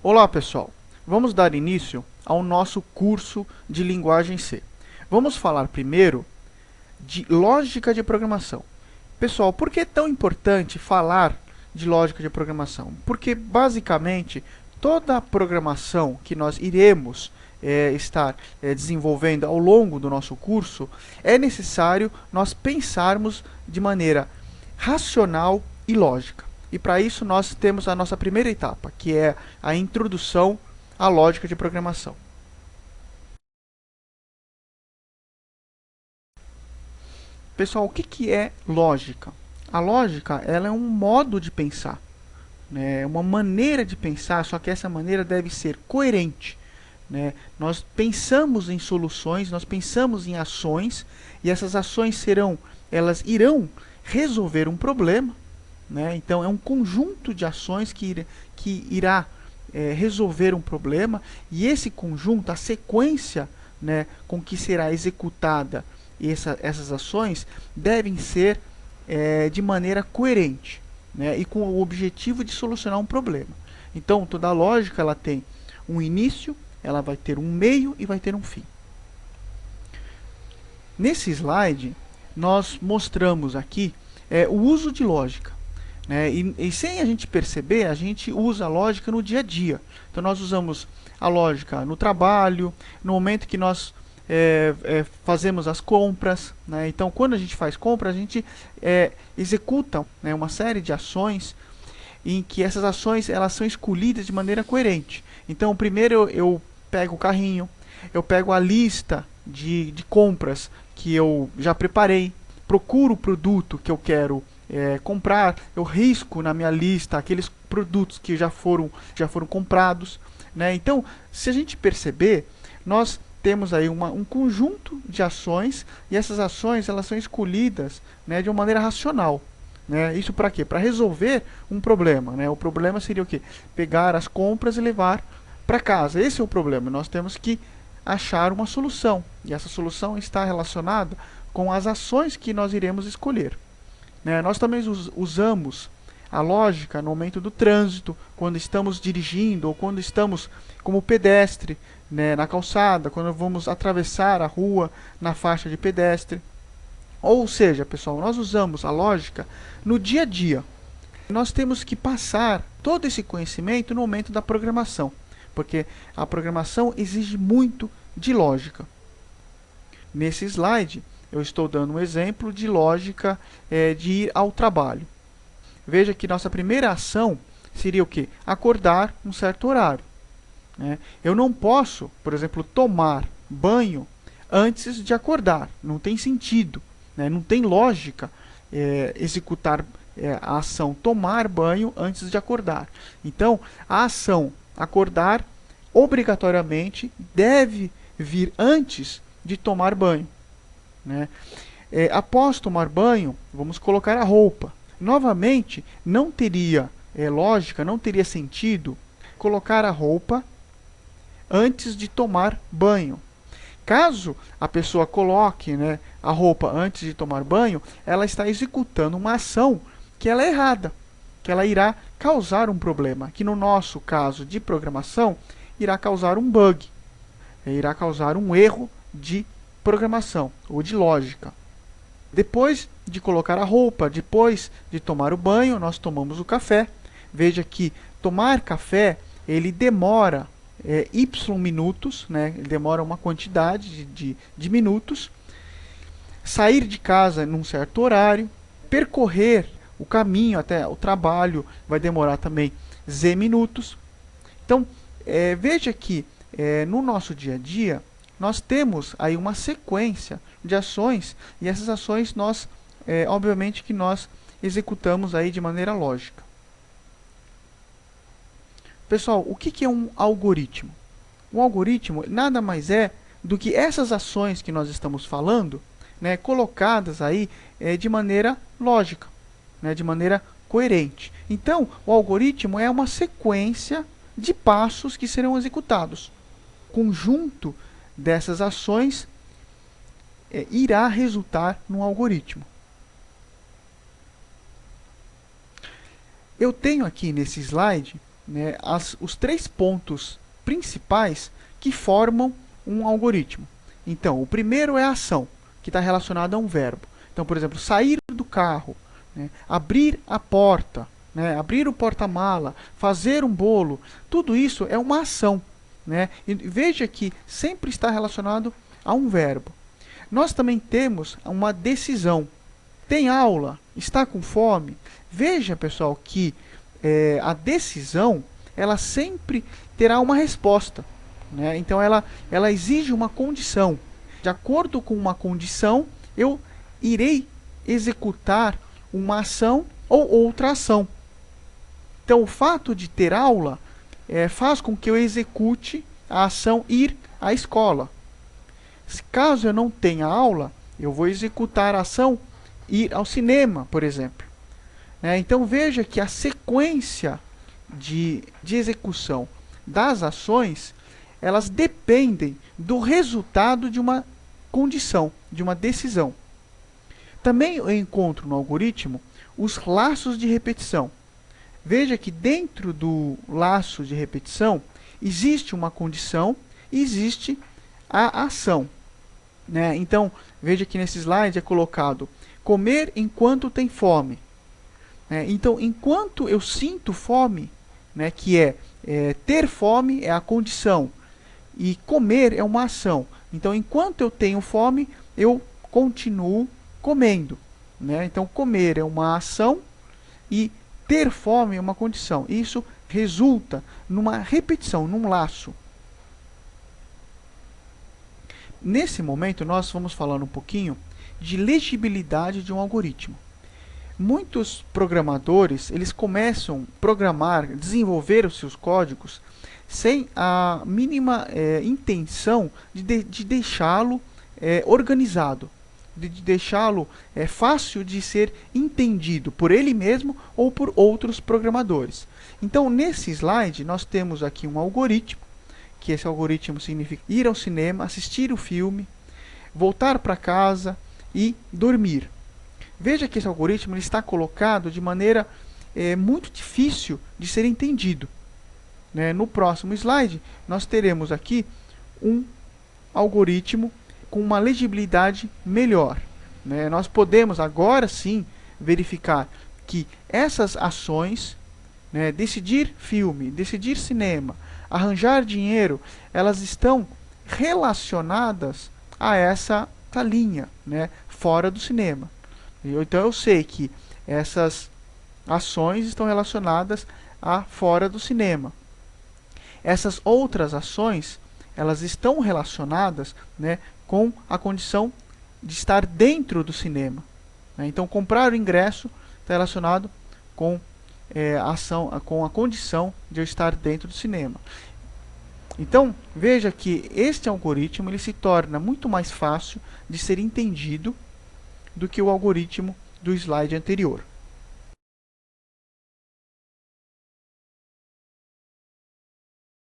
Olá pessoal, vamos dar início ao nosso curso de linguagem C. Vamos falar primeiro de lógica de programação. Pessoal, por que é tão importante falar de lógica de programação? Porque basicamente toda a programação que nós iremos estar desenvolvendo ao longo do nosso curso, é necessário nós pensarmos de maneira racional e lógica. E para isso nós temos a nossa primeira etapa, que é a introdução à lógica de programação. Pessoal, o que é lógica? A lógica ela é um modo de pensar, né? Uma maneira de pensar, só que essa maneira deve ser coerente. Né? Nós pensamos em soluções, nós pensamos em ações, e essas ações elas irão resolver um problema. Né? Então, é um conjunto de ações que irá resolver um problema, e esse conjunto, a sequência, né, com que será executada essas ações, devem ser de maneira coerente, né, e com o objetivo de solucionar um problema. Então, toda lógica ela tem um início, ela vai ter um meio e vai ter um fim. Nesse slide, nós mostramos aqui o uso de lógica. Né? E sem a gente perceber, a gente usa a lógica no dia a dia. Então nós usamos a lógica no trabalho, no momento que nós fazemos as compras. Né? Então quando a gente faz compra, a gente executa, né, uma série de ações em que essas ações elas são escolhidas de maneira coerente. Então primeiro eu pego o carrinho, eu pego a lista de compras que eu já preparei, procuro o produto que eu quero comprar, eu risco na minha lista aqueles produtos que já foram comprados. Né? Então, se a gente perceber, nós temos aí um conjunto de ações, e essas ações elas são escolhidas, né, de uma maneira racional. Né? Isso para quê? Para resolver um problema. Né? O problema seria o quê? Pegar as compras e levar para casa. Esse é o problema. Nós temos que achar uma solução, e essa solução está relacionada com as ações que nós iremos escolher. Né? Nós também usamos a lógica no momento do trânsito, quando estamos dirigindo ou quando estamos como pedestre, né, na calçada, quando vamos atravessar a rua na faixa de pedestre. Ou seja, pessoal, nós usamos a lógica no dia a dia. Nós temos que passar todo esse conhecimento no momento da programação, porque a programação exige muito de lógica. Nesse slide, eu estou dando um exemplo de lógica de ir ao trabalho. Veja que nossa primeira ação seria o quê? Acordar um certo horário. Né? Eu não posso, por exemplo, tomar banho antes de acordar. Não tem sentido. Né? Não tem lógica executar a ação tomar banho antes de acordar. Então, a ação acordar obrigatoriamente deve vir antes de tomar banho. Né? Após tomar banho, vamos colocar a roupa. Novamente, não teria lógica, não teria sentido colocar a roupa antes de tomar banho. Caso a pessoa coloque, né, a roupa antes de tomar banho, ela está executando uma ação que ela é errada, que ela irá causar um problema, que no nosso caso de programação, irá causar um bug, irá causar um erro de programação ou de lógica. Depois de colocar a roupa, depois de tomar o banho, nós tomamos o café. Veja que tomar café, ele demora y minutos, né? Ele demora uma quantidade de minutos. Sair de casa num certo horário, percorrer o caminho até o trabalho vai demorar também z minutos. Então, veja que no nosso dia a dia, nós temos aí uma sequência de ações, e essas ações nós, obviamente que nós executamos aí de maneira lógica. Pessoal, o que é um algoritmo? Um algoritmo nada mais é do que essas ações que nós estamos falando, né, colocadas aí de maneira lógica, né, de maneira coerente. Então, o algoritmo é uma sequência de passos que serão executados. O conjunto dessas ações irá resultar num algoritmo. Eu tenho aqui nesse slide né, os 3 pontos principais que formam um algoritmo. Então, o primeiro é a ação, que está relacionada a um verbo. Então, por exemplo, sair do carro, né, abrir a porta, né, abrir o porta-mala, fazer um bolo, tudo isso é uma ação, né? E veja que sempre está relacionado a um verbo. Nós também temos uma decisão. Tem aula? Está com fome? Veja, pessoal, que a decisão ela sempre terá uma resposta, né? Então ela exige uma condição. De acordo com uma condição, eu irei executar uma ação ou outra ação. Então o fato de ter aula faz com que eu execute a ação ir à escola. Caso eu não tenha aula, eu vou executar a ação ir ao cinema, por exemplo. Então veja que a sequência de execução das ações, elas dependem do resultado de uma condição, de uma decisão. Também eu encontro no algoritmo os laços de repetição. Veja que dentro do laço de repetição existe uma condição e existe a ação. Então, veja que nesse slide é colocado comer enquanto tem fome. Então, enquanto eu sinto fome, que ter fome é a condição, e comer é uma ação. Então, enquanto eu tenho fome, eu continuo comendo. Então, comer é uma ação e ter fome é uma condição. Isso resulta numa repetição, num laço. Nesse momento, nós vamos falar um pouquinho de legibilidade de um algoritmo. Muitos programadores, eles começam a programar, desenvolver os seus códigos sem a mínima intenção de deixá-lo organizado, de deixá-lo fácil de ser entendido por ele mesmo ou por outros programadores. Então, nesse slide, nós temos aqui um algoritmo, que esse algoritmo significa ir ao cinema, assistir o filme, voltar para casa e dormir. Veja que esse algoritmo ele está colocado de maneira muito difícil de ser entendido. No próximo slide, nós teremos aqui um algoritmo com uma legibilidade melhor. Nós podemos agora sim verificar que essas ações, decidir filme, decidir cinema, arranjar dinheiro, elas estão relacionadas a essa linha, fora do cinema. Então eu sei que essas ações estão relacionadas a fora do cinema. Essas outras ações, elas estão relacionadas com a condição de estar dentro do cinema. Então comprar o ingresso está relacionado com com a condição de eu estar dentro do cinema. Então veja que este algoritmo ele se torna muito mais fácil de ser entendido do que o algoritmo do slide anterior.